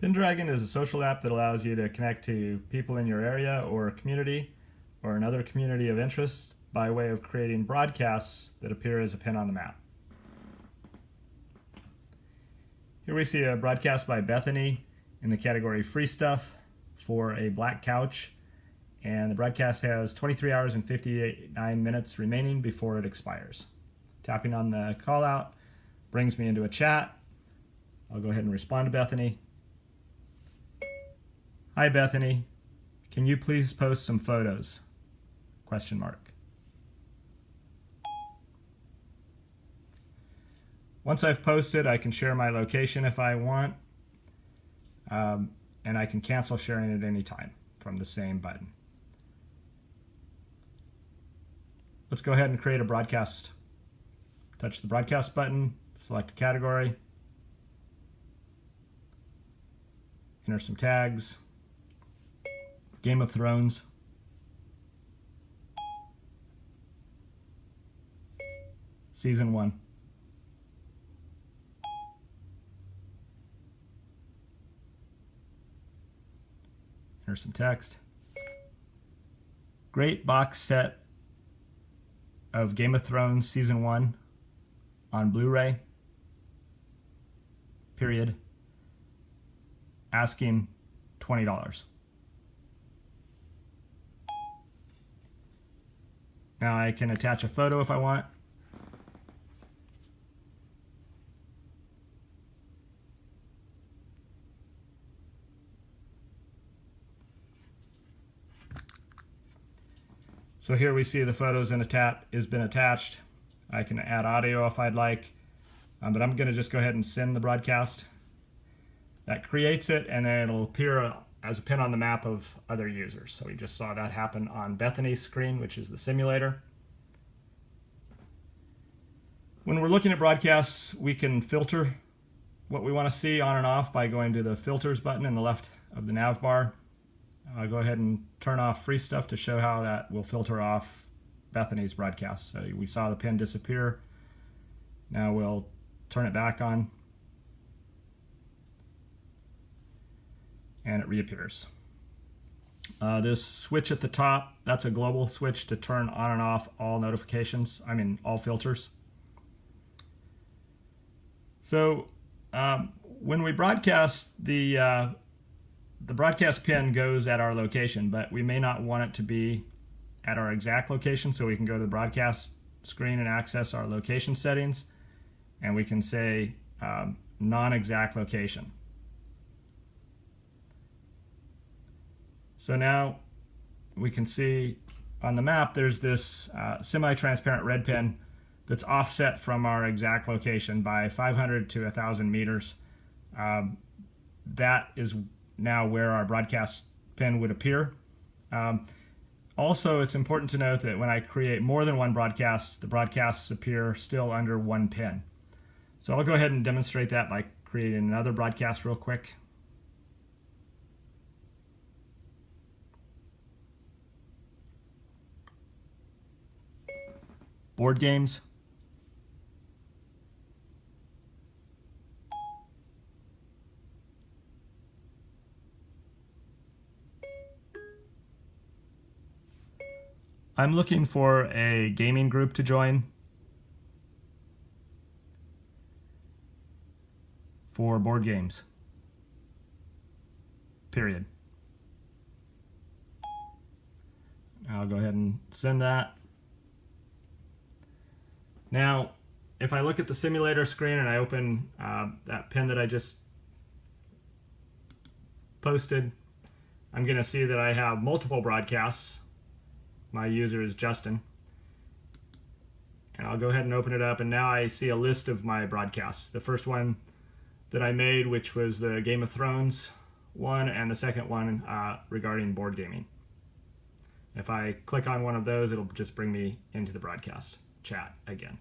Pindragon is a social app that allows you to connect to people in your area or community or another community of interest by way of creating broadcasts that appear as a pin on the map. Here we see a broadcast by Bethany in the category Free Stuff for a black couch, and the broadcast has 23 hours and 59 minutes remaining before it expires. Tapping on the call out brings me into a chat. I'll go ahead and respond to Bethany. Hi Bethany, can you please post some photos? Question mark. Once I've posted, I can share my location if I want, and I can cancel sharing at any time from the same button. Let's go ahead and create a broadcast. Touch the broadcast button, select a category, enter some tags. Game of Thrones, Season 1. Enter some text. Great box set of Game of Thrones Season 1 on Blu-ray, period. Asking $20. Now I can attach a photo if I want. So here we see the photos has been attached. I can add audio if I'd like, but I'm going to just go ahead and send the broadcast. That creates it, and then it'll appear as a pin on the map of other users. So we just saw that happen on Bethany's screen, which is the simulator. When we're looking at broadcasts, we can filter what we want to see on and off by going to the filters button in the left of the nav bar. I'll go ahead and turn off Free Stuff to show how that will filter off Bethany's broadcast. So we saw the pin disappear. Now we'll turn it back on, and it reappears. This switch at the top, that's a global switch to turn on and off all notifications, all filters. So when we broadcast, the broadcast pin goes at our location, but we may not want it to be at our exact location, so we can go to the broadcast screen and access our location settings, and we can say non-exact location. So now we can see on the map there's this semi-transparent red pin that's offset from our exact location by 500 to 1,000 meters. That is now where our broadcast pin would appear. Also, it's important to note that when I create more than one broadcast, the broadcasts appear still under one pin. So I'll go ahead and demonstrate that by creating another broadcast real quick. Board games. I'm looking for a gaming group to join for board games, period. I'll go ahead and send that. Now, if I look at the simulator screen and I open that pin that I just posted, I'm going to see that I have multiple broadcasts. My user is Justin. And I'll go ahead and open it up, and now I see a list of my broadcasts. The first one that I made, which was the Game of Thrones one, and the second one regarding board gaming. If I click on one of those, it'll just bring me into the broadcast chat again.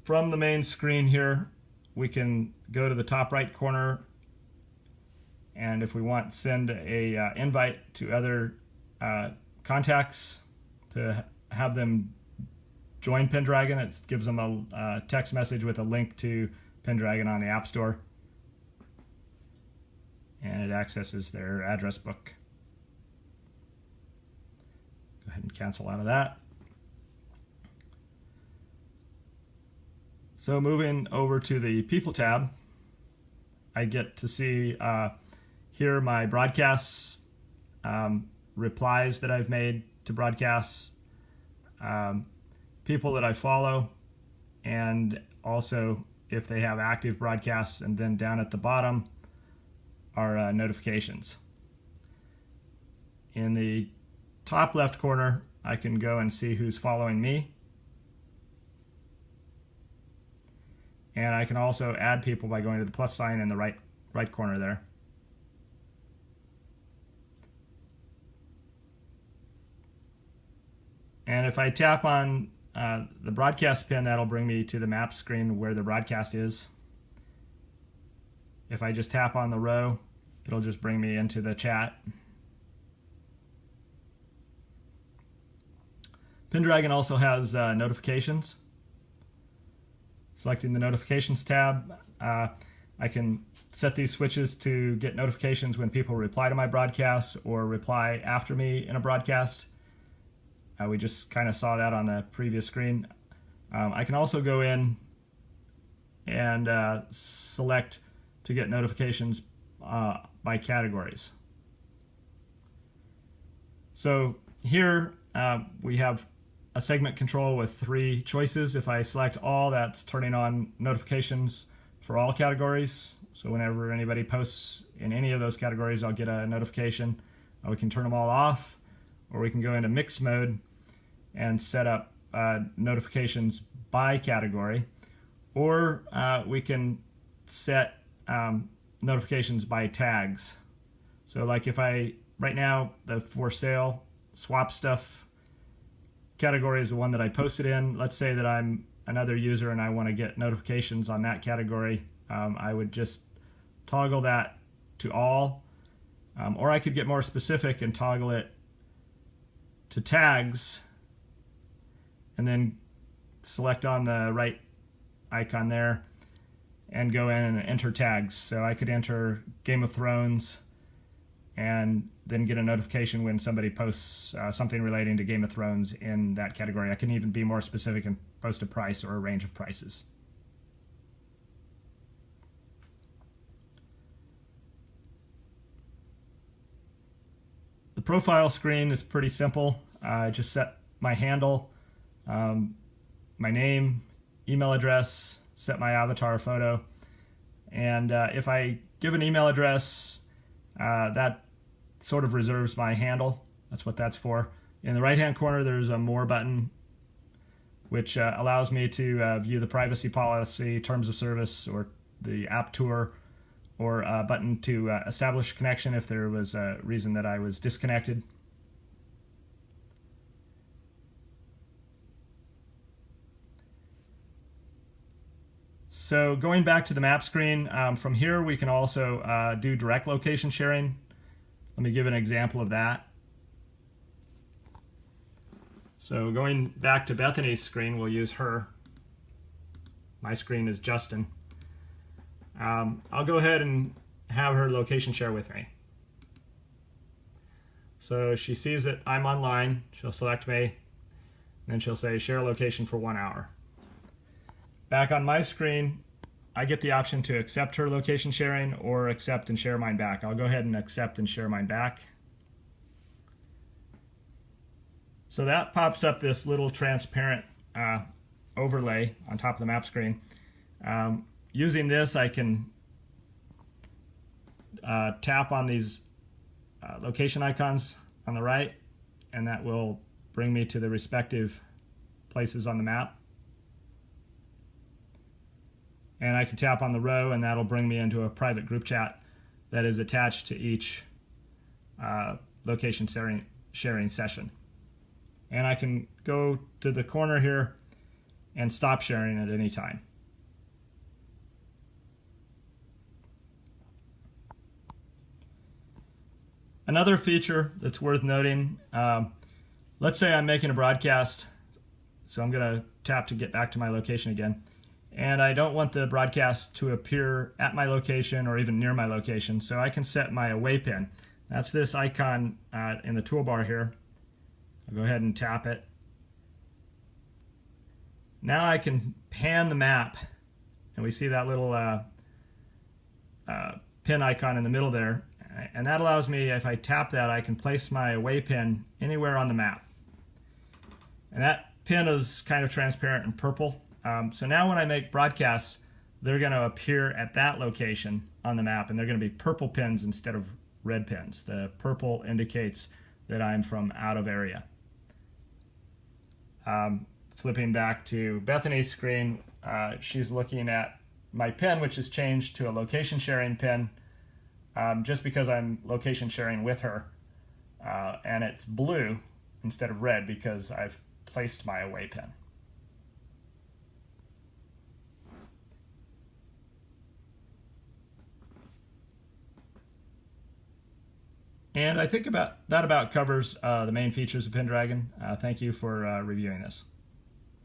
From the main screen here, we can go to the top right corner, and if we want, send a invite to other contacts to have them join Pindragon. It gives them a text message with a link to Pindragon on the App Store. And it accesses their address book. Go ahead and cancel out of that. So moving over to the People tab, I get to see here my broadcasts, replies that I've made to broadcasts, people that I follow, and also if they have active broadcasts. And then down at the bottom are notifications. In the top left corner, I can go and see who's following me. And I can also add people by going to the plus sign in the right corner there. And if I tap on the broadcast pin, that'll bring me to the map screen where the broadcast is. If I just tap on the row, it'll just bring me into the chat. Pindragon also has notifications. Selecting the notifications tab, I can set these switches to get notifications when people reply to my broadcasts or reply after me in a broadcast. We just kind of saw that on the previous screen. I can also go in and select to get notifications by categories. So here we have a segment control with 3 choices. If I select all, that's turning on notifications for all categories. So whenever anybody posts in any of those categories, I'll get a notification. We can turn them all off, or we can go into mix mode and set up notifications by category, or we can set notifications by tags. So like if right now the for sale swap stuff category is the one that I posted in. Let's say that I'm another user and I want to get notifications on that category. I would just toggle that to all, or I could get more specific and toggle it to tags, and then select on the right icon there and go in and enter tags. So I could enter Game of Thrones and then get a notification when somebody posts something relating to Game of Thrones in that category. I can even be more specific and post a price or a range of prices. The profile screen is pretty simple. I just set my handle, my name, email address, set my avatar photo, and if I give an email address, that sort of reserves my handle. That's what that's for. In the right hand corner there's a more button which allows me to view the privacy policy, terms of service, or the app tour, or a button to establish a connection if there was a reason that I was disconnected. So going back to the map screen, from here we can also do direct location sharing. Let me give an example of that. So going back to Bethany's screen, we'll use her. My screen is Justin. I'll go ahead and have her location share with me. So she sees that I'm online, she'll select me, and then she'll say share location for 1 hour. Back on my screen, I get the option to accept her location sharing or accept and share mine back. I'll go ahead and accept and share mine back. So that pops up this little transparent overlay on top of the map screen. Using this, I can tap on these location icons on the right, and that will bring me to the respective places on the map. And I can tap on the row, and that'll bring me into a private group chat that is attached to each location sharing session. And I can go to the corner here and stop sharing at any time. Another feature that's worth noting, let's say I'm making a broadcast So I'm going to tap to get back to my location again. And I don't want the broadcast to appear at my location or even near my location, so I can set my away pin. That's this icon in the toolbar here. I'll go ahead and tap it. Now I can pan the map, and we see that little pin icon in the middle there. And that allows me, if I tap that, I can place my away pin anywhere on the map. And that pin is kind of transparent and purple. So now when I make broadcasts, they're going to appear at that location on the map, and they're going to be purple pins instead of red pins. The purple indicates that I'm from out of area. Flipping back to Bethany's screen, she's looking at my pin, which has changed to a location sharing pin, just because I'm location sharing with her. And it's blue instead of red because I've placed my away pin. And I think that about covers the main features of Pindragon. Thank you for reviewing this.